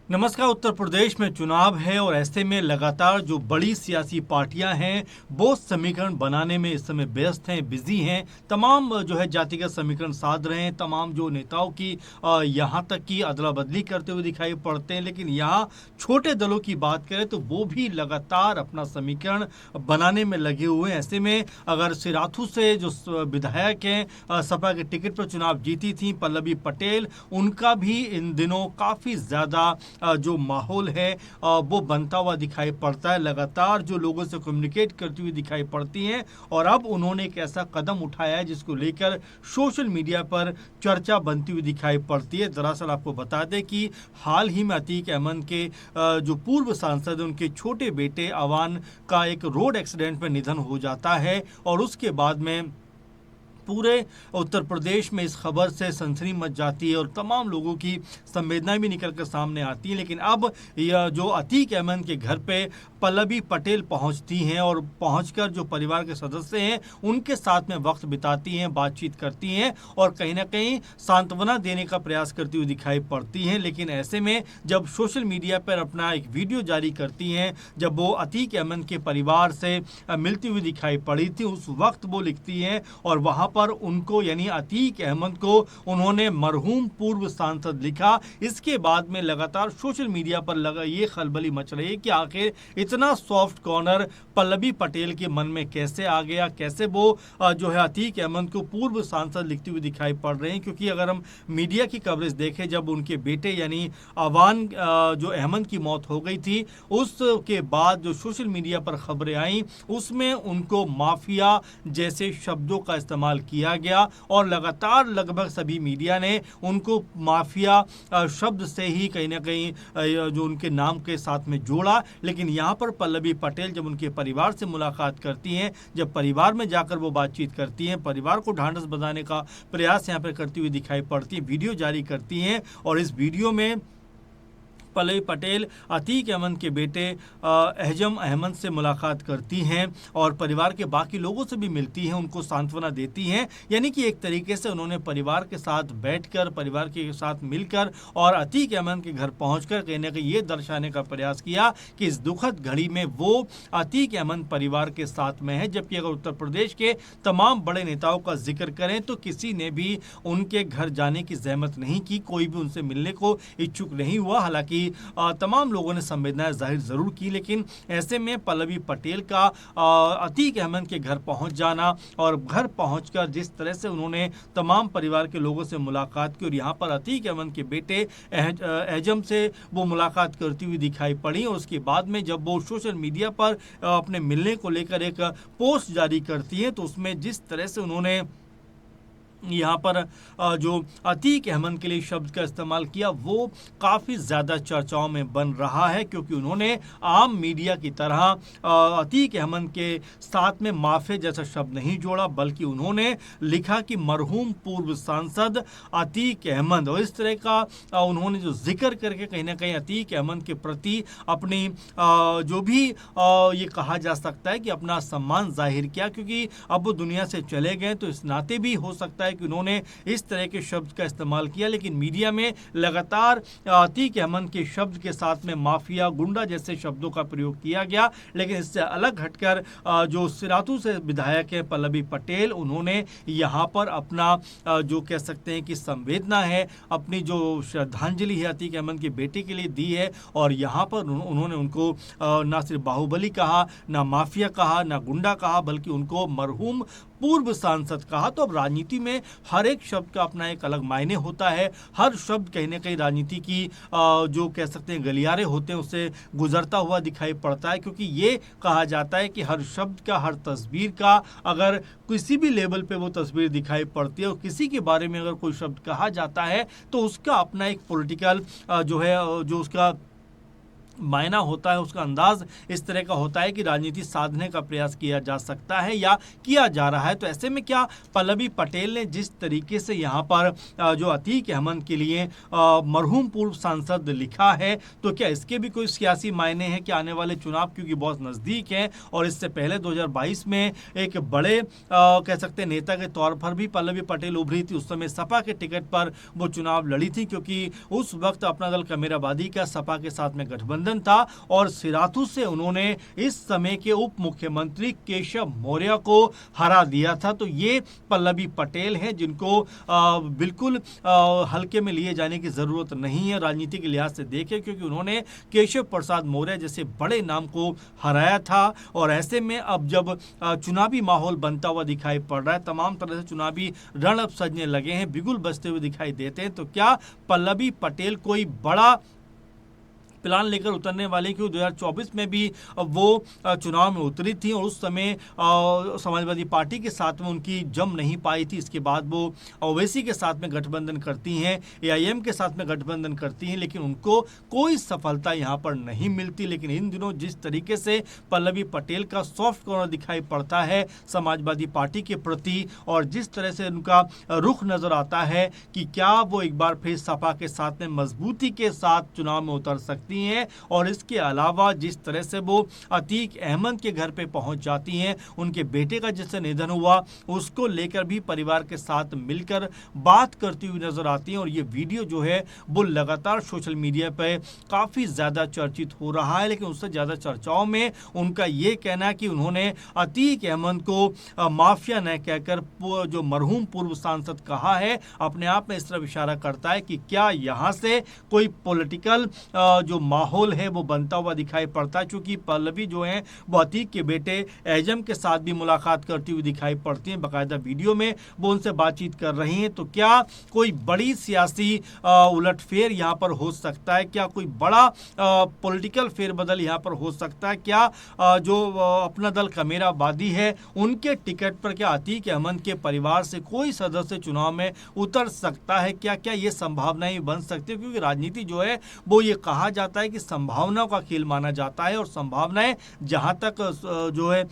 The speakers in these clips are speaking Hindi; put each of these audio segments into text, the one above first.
नमस्कार। उत्तर प्रदेश में चुनाव है और ऐसे में लगातार जो बड़ी सियासी पार्टियां हैं वो समीकरण बनाने में इस समय व्यस्त हैं, बिजी हैं। तमाम जो है जातिगत समीकरण साध रहे हैं। तमाम जो नेताओं की यहाँ तक कि अदला बदली करते हुए दिखाई पड़ते हैं। लेकिन यहाँ छोटे दलों की बात करें तो वो भी लगातार अपना समीकरण बनाने में लगे हुए हैं। ऐसे में अगर सिराथू से जो विधायक हैं, सपा के टिकट पर चुनाव जीती थी पल्लवी पटेल, उनका भी इन दिनों काफ़ी ज़्यादा जो माहौल है वो बनता हुआ दिखाई पड़ता है। लगातार जो लोगों से कम्युनिकेट करती हुई दिखाई पड़ती हैं और अब उन्होंने एक ऐसा कदम उठाया है जिसको लेकर सोशल मीडिया पर चर्चा बनती हुई दिखाई पड़ती है। दरअसल आपको बता दें कि हाल ही में अतीक अहमद के जो पूर्व सांसद उनके छोटे बेटे अवान का एक रोड एक्सीडेंट में निधन हो जाता है और उसके बाद में पूरे उत्तर प्रदेश में इस खबर से सनसनी मच जाती है और तमाम लोगों की संवेदनाएं भी निकल कर सामने आती हैं। लेकिन अब यह जो अतीक अहमद के घर पे पल्लवी पटेल पहुंचती हैं और पहुंचकर जो परिवार के सदस्य हैं उनके साथ में वक्त बिताती हैं, बातचीत करती हैं और कहीं ना कहीं सांत्वना देने का प्रयास करती हुई दिखाई पड़ती हैं। लेकिन ऐसे में जब सोशल मीडिया पर अपना एक वीडियो जारी करती हैं, जब वो अतीक अहमद के परिवार से मिलती हुई दिखाई पड़ी थी, उस वक्त वो लिखती हैं और वहाँ पर उनको यानी अतीक अहमद को उन्होंने मरहूम पूर्व सांसद लिखा। इसके बाद में लगातार सोशल मीडिया पर लगा ये खलबली मच रही है कि आखिर इतना सॉफ्ट कॉर्नर पल्लवी पटेल के मन में कैसे आ गया, कैसे वो जो है अतीक अहमद को पूर्व सांसद लिखती हुई दिखाई पड़ रहे हैं। क्योंकि अगर हम मीडिया की कवरेज देखें, जब उनके बेटे यानी अवान जो अहमद की मौत हो गई थी, उसके बाद जो सोशल मीडिया पर खबरें आई उसमें उनको माफिया जैसे शब्दों का इस्तेमाल किया गया और लगातार लगभग सभी मीडिया ने उनको माफिया शब्द से ही कहीं ना कहीं जो उनके नाम के साथ में जोड़ा। लेकिन यहाँ पर पल्लवी पटेल जब उनके परिवार से मुलाकात करती हैं, जब परिवार में जाकर वो बातचीत करती हैं, परिवार को ढांढस बंधाने का प्रयास यहाँ पर करती हुई दिखाई पड़ती हैं, वीडियो जारी करती हैं और इस वीडियो में पल्लवी पटेल अतीक अहमद के बेटे एहजम अहमद से मुलाकात करती हैं और परिवार के बाकी लोगों से भी मिलती हैं, उनको सांत्वना देती हैं। यानी कि एक तरीके से उन्होंने परिवार के साथ बैठकर, परिवार के साथ मिलकर और अतीक अहमद के घर पहुंचकर कहीं ना कहीं ये दर्शाने का प्रयास किया कि इस दुखद घड़ी में वो अतीक अहमद परिवार के साथ में है। जबकि अगर उत्तर प्रदेश के तमाम बड़े नेताओं का जिक्र करें तो किसी ने भी उनके घर जाने की जहमत नहीं की, कोई भी उनसे मिलने को इच्छुक नहीं हुआ। हालांकि तमाम लोगों ने संवेदनाएं जाहिर जरूर की, लेकिन ऐसे में पल्लवी पटेल का अतीक अहमद के घर पहुंच जाना और घर पहुंचकर जिस तरह से उन्होंने तमाम परिवार के लोगों से मुलाकात की और यहाँ पर अतीक अहमद के बेटे एहजम से वो मुलाकात करती हुई दिखाई पड़ी और उसके बाद में जब वो सोशल मीडिया पर अपने मिलने को लेकर एक पोस्ट जारी करती है तो उसमें जिस तरह से उन्होंने यहाँ पर जो अतीक अहमद के लिए शब्द का इस्तेमाल किया वो काफ़ी ज़्यादा चर्चाओं में बन रहा है। क्योंकि उन्होंने आम मीडिया की तरह अतीक अहमद के साथ में माफिया जैसा शब्द नहीं जोड़ा, बल्कि उन्होंने लिखा कि मरहूम पूर्व सांसद अतीक अहमद, और इस तरह का उन्होंने जो जिक्र करके कहीं ना कहीं अतीक अहमद के प्रति अपनी जो भी ये कहा जा सकता है कि अपना सम्मान जाहिर किया। क्योंकि अब वो दुनिया से चले गए तो इस नाते भी हो सकता है कि उन्होंने इस तरह के शब्द का इस्तेमाल किया। लेकिन मीडिया में लगातार अतीक अहमद के शब्द के साथ में माफिया, गुंडा जैसे शब्दों का प्रयोग किया गया। लेकिन इससे अलग हटकर जो सिराथू से विधायक है पल्लवी पटेल, उन्होंने यहाँ पर अपना जो कह सकते हैं कि संवेदना है, अपनी जो श्रद्धांजलि है अतीक अहमद के बेटे के लिए दी है और यहाँ पर उन्होंने उनको ना सिर्फ बाहुबली कहा, ना माफिया कहा, ना गुंडा कहा, बल्कि उनको मरहूम पूर्व सांसद कहा। तो अब राजनीति में हर एक शब्द का अपना एक अलग मायने होता है। हर शब्द कहीं ना कहीं राजनीति की जो कह सकते हैं गलियारे होते हैं उससे गुजरता हुआ दिखाई पड़ता है। क्योंकि ये कहा जाता है कि हर शब्द का, हर तस्वीर का अगर किसी भी लेवल पे वो तस्वीर दिखाई पड़ती है और किसी के बारे में अगर कोई शब्द कहा जाता है तो उसका अपना एक पॉलिटिकल जो है, जो उसका मायना होता है, उसका अंदाज इस तरह का होता है कि राजनीति साधने का प्रयास किया जा सकता है या किया जा रहा है। तो ऐसे में क्या पल्लवी पटेल ने जिस तरीके से यहाँ पर जो अतीक अहमद के लिए मरहूम पूर्व सांसद लिखा है, तो क्या इसके भी कोई सियासी मायने हैं कि आने वाले चुनाव क्योंकि बहुत नज़दीक हैं और इससे पहले 2022 में एक बड़े कह सकते हैं नेता के तौर पर भी पल्लवी पटेल उभरी थी। उस समय सपा के टिकट पर वो चुनाव लड़ी थी क्योंकि उस वक्त अपना दल कमेराबादी का सपा के साथ में गठबंधन था और सिराथू से उन्होंने इस समय के उप मुख्यमंत्री केशव मौर्य को हरा दिया था। तो ये पल्लवी पटेल हैं जिनको बिल्कुल हल्के में लिए जाने की जरूरत नहीं है राजनीति के लिहाज से देखें, क्योंकि उन्होंने केशव प्रसाद मौर्य जैसे बड़े नाम को हराया था। और ऐसे में अब जब चुनावी माहौल बनता हुआ दिखाई पड़ रहा है, तमाम तरह से चुनावी रण अब सजने लगे हैं, बिगुल बजते हुए दिखाई देते हैं, तो क्या पल्लवी पटेल कोई बड़ा प्लान लेकर उतरने वाली? क्योंकि 2024 में भी वो चुनाव में उतरी थी और उस समय समाजवादी पार्टी के साथ में उनकी जम नहीं पाई थी। इसके बाद वो ओवैसी के साथ में गठबंधन करती हैं, एआईएम के साथ में गठबंधन करती हैं, लेकिन उनको कोई सफलता यहाँ पर नहीं मिलती। लेकिन इन दिनों जिस तरीके से पल्लवी पटेल का सॉफ्ट कॉर्नर दिखाई पड़ता है समाजवादी पार्टी के प्रति और जिस तरह से उनका रुख नजर आता है कि क्या वो एक बार फिर सपा के साथ में मजबूती के साथ चुनाव में उतर सकती हैं। और इसके अलावा जिस तरह से वो अतीक अहमद के घर पे पहुंच जाती हैं, उनके बेटे का जिससे निधन हुआ उसको लेकर भी परिवार के साथ मिलकर बात करती हुई नजर आती हैं। और ये वीडियो जो है वो लगातार सोशल मीडिया पे काफी ज्यादा चर्चित हो रहा है। लेकिन उससे ज्यादा चर्चाओं में उनका ये कहना कि उन्होंने अतीक अहमद को माफिया न कहकर जो मरहूम पूर्व सांसद कहा है, अपने आप में इस तरफ इशारा करता है कि क्या यहाँ से कोई पॉलिटिकल जो माहौल है वो बनता हुआ दिखाई पड़ता है। चूंकि पल्लवी जो है वो अतीक के बेटे एजम के साथ भी मुलाकात करती हुई दिखाई पड़ती हैं, बाकायदा वीडियो में वो उनसे बातचीत कर रही हैं। तो क्या कोई बड़ी सियासी उलटफेर यहाँ पर हो सकता है? क्या कोई बड़ा पॉलिटिकल फेरबदल यहाँ पर हो सकता है? क्या जो अपना दल कमेराबादी है उनके टिकट पर क्या अतीक अहमद के परिवार से कोई सदस्य चुनाव में उतर सकता है? क्या क्या ये संभावनाएं बन सकती है? क्योंकि राजनीति जो है वो ये कहा जाता है कि संभावनाओं का खेल माना जाता है और संभावनाएं जहां तक जो है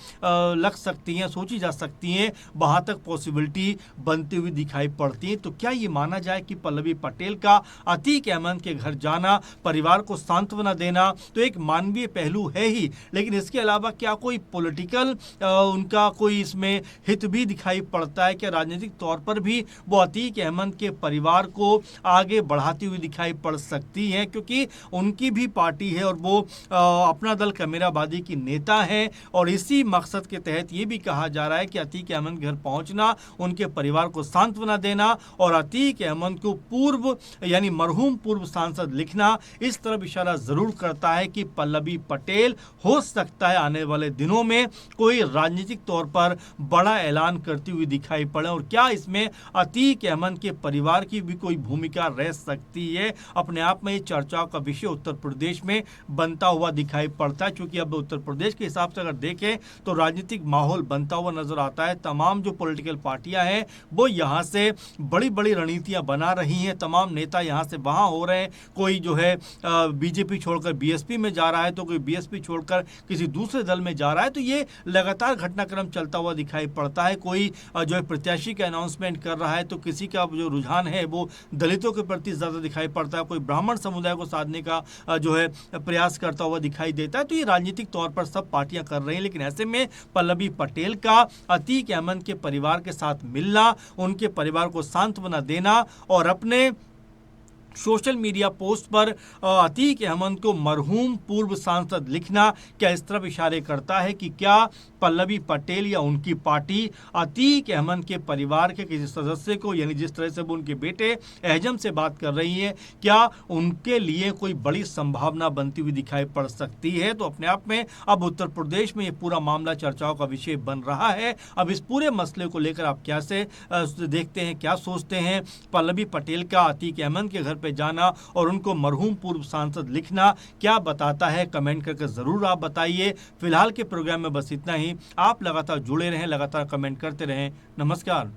लग सकती हैं, सोची जा सकती हैं, वहां तक पॉसिबिलिटी बनती हुई दिखाई पड़ती है। तो क्या ये माना जाए कि पल्लवी पटेल का अतीक अहमद के घर जाना, परिवार को सांत्वना देना तो एक मानवीय पहलू है ही, लेकिन इसके अलावा क्या कोई पॉलिटिकल उनका कोई इसमें हित भी दिखाई पड़ता है? क्या राजनीतिक तौर पर भी वो अतीक अहमद के परिवार को आगे बढ़ाती हुई दिखाई पड़ सकती है? क्योंकि उनकी भी पार्टी है और वो अपना दल कमेराबादी की नेता है और इसी मकसद के तहत ये भी कहा जा रहा है कि अतीक अहमद घर पहुंचना, उनके परिवार को सांत्वना देना और अतीक अहमद को पूर्व यानी मरहूम पूर्व सांसद लिखना इस तरफ इशारा जरूर करता है कि पल्लवी पटेल हो सकता है आने वाले दिनों में कोई राजनीतिक तौर पर बड़ा ऐलान करती हुई दिखाई पड़े। और क्या इसमें अतीक अहमद के परिवार की भी कोई भूमिका रह सकती है? अपने आप में चर्चाओं का विषय उत्तर प्रदेश में बनता हुआ दिखाई पड़ता है, क्योंकि अब उत्तर प्रदेश के हिसाब से अगर देखें तो राजनीतिक माहौल बनता हुआ नजर आता है। तमाम जो पॉलिटिकल पार्टियां हैं वो यहां से बड़ी बड़ी रणनीतियां बना रही हैं, तमाम नेता यहां से वहां हो रहे हैं। कोई जो है बीजेपी छोड़कर बीएसपी में जा रहा है, तो कोई बीएसपी छोड़कर किसी दूसरे दल में जा रहा है। तो ये लगातार घटनाक्रम चलता हुआ दिखाई पड़ता है। कोई जो है प्रत्याशी का अनाउंसमेंट कर रहा है तो किसी का जो रुझान है वो दलितों के प्रति ज्यादा दिखाई पड़ता है, कोई ब्राह्मण समुदाय को साधने का जो है प्रयास करता हुआ दिखाई देता है। तो ये राजनीतिक तौर पर सब पार्टियां कर रही हैं, लेकिन ऐसे में पल्लवी पटेल का अतीक अहमद के परिवार के साथ मिलना, उनके परिवार को सांत्वना देना और अपने सोशल मीडिया पोस्ट पर अतीक अहमद को मरहूम पूर्व सांसद लिखना क्या इस तरफ इशारे करता है कि क्या पल्लवी पटेल या उनकी पार्टी अतीक अहमद के परिवार के किसी सदस्य को, यानी जिस तरह से वो उनके बेटे एहजम से बात कर रही है, क्या उनके लिए कोई बड़ी संभावना बनती हुई दिखाई पड़ सकती है? तो अपने आप में अब उत्तर प्रदेश में ये पूरा मामला चर्चाओं का विषय बन रहा है। अब इस पूरे मसले को लेकर आप कैसे देखते हैं, क्या सोचते हैं? पल्लवी पटेल का अतीक अहमद के घर पे जाना और उनको मरहूम पूर्व सांसद लिखना क्या बताता है? कमेंट करके जरूर आप बताइए। फिलहाल के प्रोग्राम में बस इतना ही। आप लगातार जुड़े रहें, लगातार कमेंट करते रहें। नमस्कार।